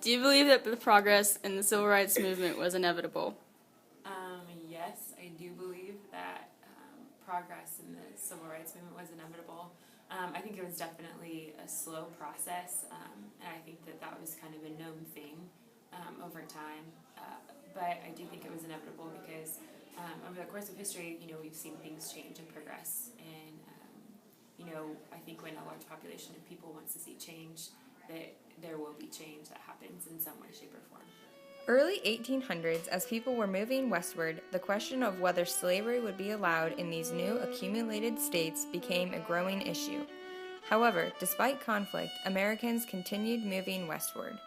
Do you believe that the progress in the civil rights movement was inevitable? Yes, I do believe that progress in the civil rights movement was inevitable. I think it was definitely a slow process, and I think that that was kind of a known thing over time. But I do think it was inevitable because over the course of history, we've seen things change and progress. And, I think when a large population of people wants to see change, that there will be change that happens in some way, shape, or form. Early 1800s, as people were moving westward, the question of whether slavery would be allowed in these new accumulated states became a growing issue. However, despite conflict, Americans continued moving westward.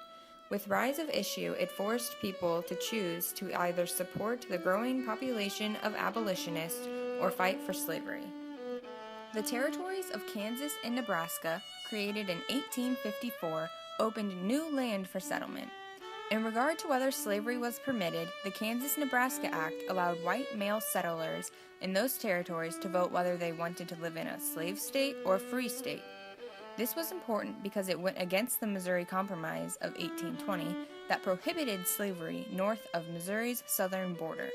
With rise of issue, it forced people to choose to either support the growing population of abolitionists or fight for slavery. The territories of Kansas and Nebraska, created in 1854, opened new land for settlement. In regard to whether slavery was permitted, the Kansas-Nebraska Act allowed white male settlers in those territories to vote whether they wanted to live in a slave state or a free state. This was important because it went against the Missouri Compromise of 1820 that prohibited slavery north of Missouri's southern border.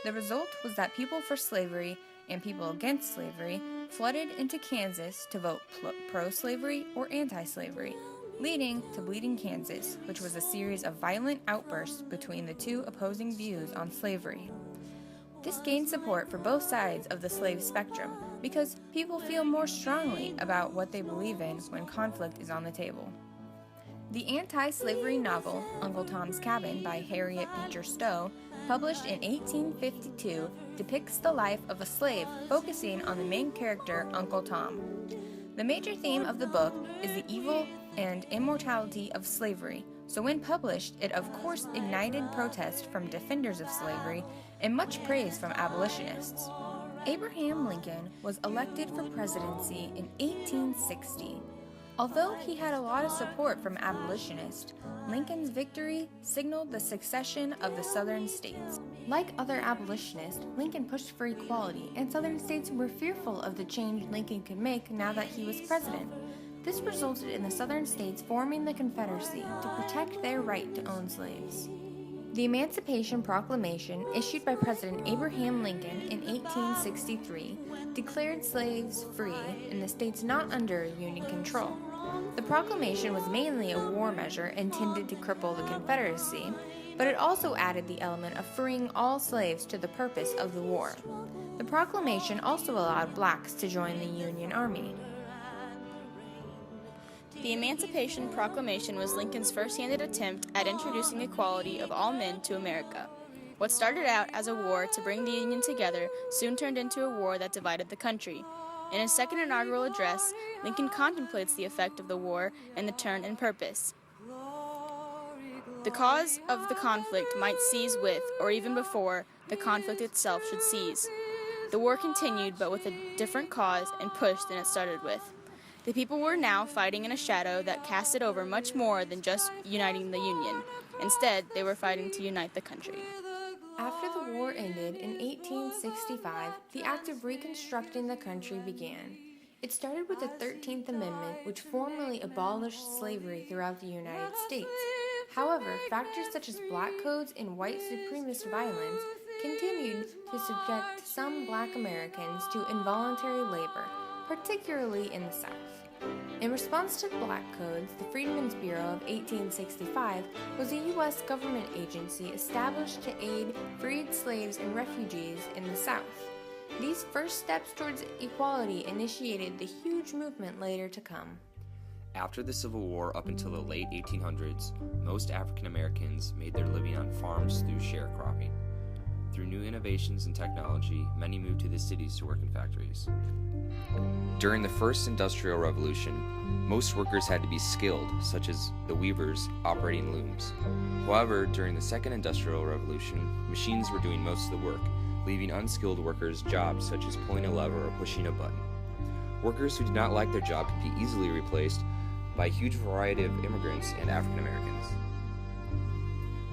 The result was that people for slavery and people against slavery flooded into Kansas to vote pro-slavery or anti-slavery, leading to Bleeding Kansas, which was a series of violent outbursts between the two opposing views on slavery. This gained support for both sides of the slave spectrum because people feel more strongly about what they believe in when conflict is on the table. The anti-slavery novel Uncle Tom's Cabin by Harriet Beecher Stowe, published in 1852, depicts the life of a slave focusing on the main character, Uncle Tom. The major theme of the book is the evil and immorality of slavery, so when published, it of course ignited protest from defenders of slavery and much praise from abolitionists. Abraham Lincoln was elected for presidency in 1860. Although he had a lot of support from abolitionists, Lincoln's victory signaled the succession of the Southern states. Like other abolitionists, Lincoln pushed for equality, and Southern states were fearful of the change Lincoln could make now that he was president. This resulted in the Southern states forming the Confederacy to protect their right to own slaves. The Emancipation Proclamation, issued by President Abraham Lincoln in 1863, declared slaves free in the states not under Union control. The proclamation was mainly a war measure intended to cripple the Confederacy, but it also added the element of freeing all slaves to the purpose of the war. The proclamation also allowed blacks to join the Union Army. The Emancipation Proclamation was Lincoln's first-handed attempt at introducing equality of all men to America. What started out as a war to bring the Union together soon turned into a war that divided the country. In his second inaugural address, Lincoln contemplates the effect of the war and the turn in purpose. The cause of the conflict might cease with, or even before, the conflict itself should cease. The war continued, but with a different cause and push than it started with. The people were now fighting in a shadow that casted over much more than just uniting the Union. Instead, they were fighting to unite the country. After the war ended in 1865, the act of reconstructing the country began. It started with the 13th Amendment, which formally abolished slavery throughout the United States. However, factors such as black codes and white supremacist violence continued to subject some black Americans to involuntary labor, particularly in the South. In response to the Black Codes, the Freedmen's Bureau of 1865 was a U.S. government agency established to aid freed slaves and refugees in the South. These first steps towards equality initiated the huge movement later to come. After the Civil War up until the late 1800s, most African Americans made their living on farms through sharecropping. Through new innovations in technology, many moved to the cities to work in factories. During the First Industrial Revolution, most workers had to be skilled, such as the weavers operating looms. However, during the Second Industrial Revolution, machines were doing most of the work, leaving unskilled workers jobs such as pulling a lever or pushing a button. Workers who did not like their job could be easily replaced by a huge variety of immigrants and African Americans.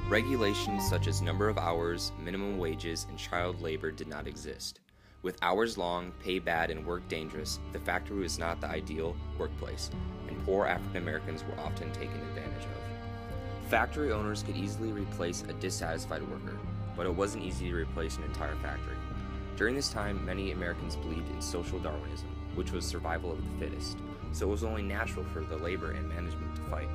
Regulations such as number of hours, minimum wages, and child labor did not exist. With hours long, pay bad, and work dangerous, the factory was not the ideal workplace, and poor African Americans were often taken advantage of. factory owners could easily replace a dissatisfied worker, but it wasn't easy to replace an entire factory. During this time, many Americans believed in social Darwinism, which was survival of the fittest, so it was only natural for the labor and management to fight.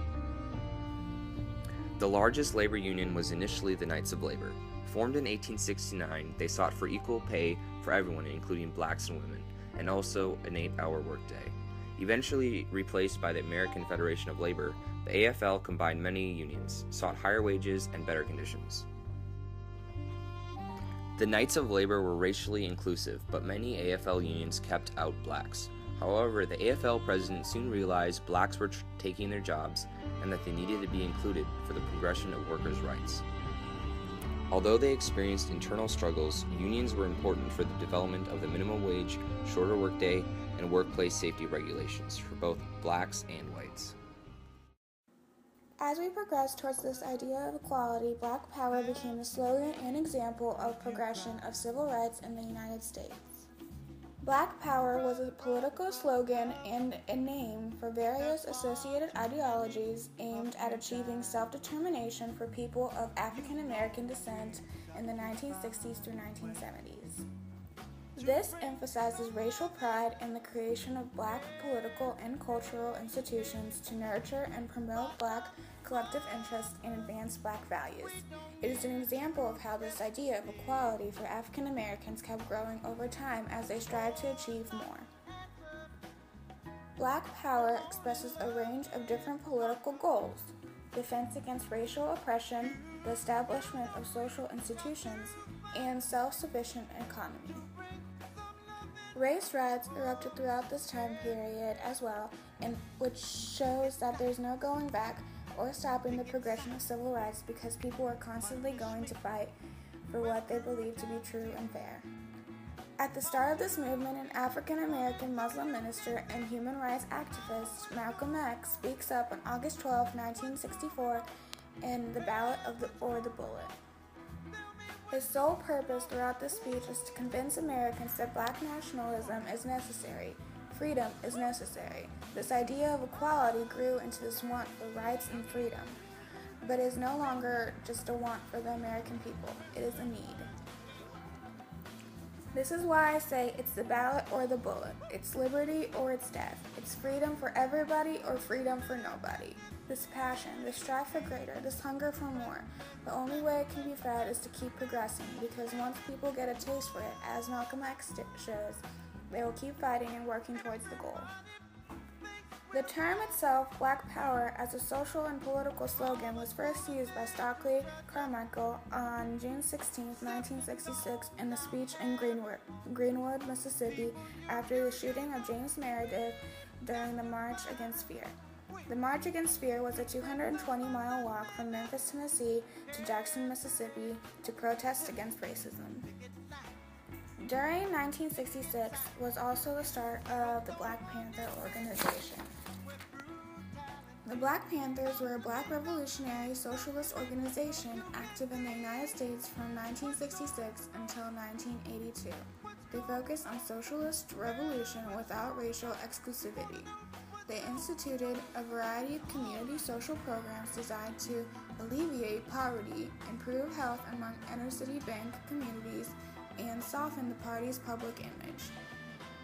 The largest labor union was initially the Knights of Labor. Formed in 1869, they sought for equal pay for everyone, including blacks and women, and also an 8-hour workday. Eventually replaced by the American Federation of Labor, the AFL combined many unions, sought higher wages and better conditions. The Knights of Labor were racially inclusive, but many AFL unions kept out blacks. However, the AFL president soon realized blacks were taking their jobs and that they needed to be included for the progression of workers' rights. Although they experienced internal struggles, unions were important for the development of the minimum wage, shorter workday, and workplace safety regulations for both blacks and whites. As we progress towards this idea of equality, Black Power became a slogan and example of progression of civil rights in the United States. Black Power was a political slogan and a name for various associated ideologies aimed at achieving self-determination for people of African American descent in the 1960s through 1970s. This emphasizes racial pride in the creation of Black political and cultural institutions to nurture and promote Black collective interests and advance Black values. It is an example of how this idea of equality for African Americans kept growing over time as they strived to achieve more. Black Power expresses a range of different political goals: defense against racial oppression, the establishment of social institutions, and self-sufficient economy. Race riots erupted throughout this time period as well, which shows that there's no going back or stopping the progression of civil rights because people are constantly going to fight for what they believe to be true and fair. At the start of this movement, an African-American Muslim minister and human rights activist, Malcolm X, speaks up on August 12, 1964 in The Ballot or the Bullet. His sole purpose throughout this speech is to convince Americans that Black nationalism is necessary. Freedom is necessary. This idea of equality grew into this want for rights and freedom, but is no longer just a want for the American people. It is a need. This is why I say it's the ballot or the bullet. It's liberty or it's death. It's freedom for everybody or freedom for nobody. This passion, this strive for greater, this hunger for more, the only way it can be fed is to keep progressing, because once people get a taste for it, as Malcolm X shows, they will keep fighting and working towards the goal. The term itself, Black Power, as a social and political slogan was first used by Stokely Carmichael on June 16, 1966 in a speech in Greenwood, Mississippi, after the shooting of James Meredith during the March Against Fear. The March Against Fear was a 220-mile walk from Memphis, Tennessee to Jackson, Mississippi to protest against racism. During 1966 was also the start of the Black Panther organization. The Black Panthers were a Black revolutionary socialist organization active in the United States from 1966 until 1982. They focused on socialist revolution without racial exclusivity. They instituted a variety of community social programs designed to alleviate poverty, improve health among inner-city bank communities, and soften the party's public image.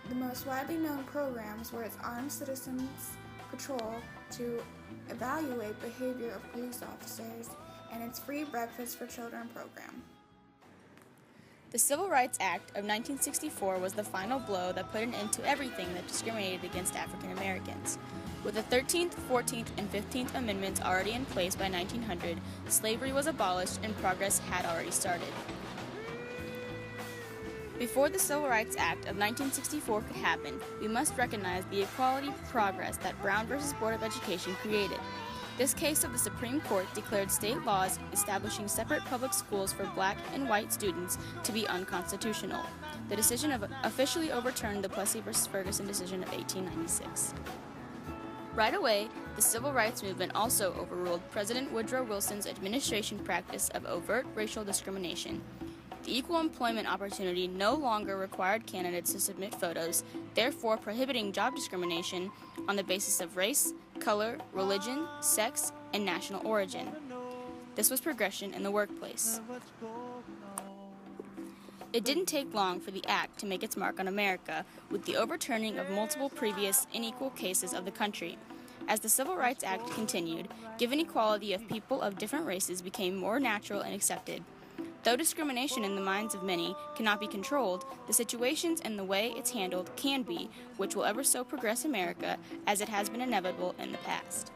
The most widely known programs were its Armed Citizens Patrol to evaluate behavior of police officers and its Free Breakfast for Children program. The Civil Rights Act of 1964 was the final blow that put an end to everything that discriminated against African Americans. With the 13th, 14th, and 15th Amendments already in place by 1900, slavery was abolished and progress had already started. Before the Civil Rights Act of 1964 could happen, we must recognize the equality progress that Brown v. Board of Education created. This case of the Supreme Court declared state laws establishing separate public schools for Black and white students to be unconstitutional. The decision officially overturned the Plessy v. Ferguson decision of 1896. Right away, the civil rights movement also overruled President Woodrow Wilson's administration practice of overt racial discrimination. The Equal Employment Opportunity no longer required candidates to submit photos, therefore prohibiting job discrimination on the basis of race, color, religion, sex, and national origin. This was progression in the workplace. It didn't take long for the act to make its mark on America, with the overturning of multiple previous unequal cases of the country. As the Civil Rights Act continued, given equality of people of different races became more natural and accepted. Though discrimination in the minds of many cannot be controlled, the situations and the way it's handled can be, which will ever so progress America, as it has been inevitable in the past.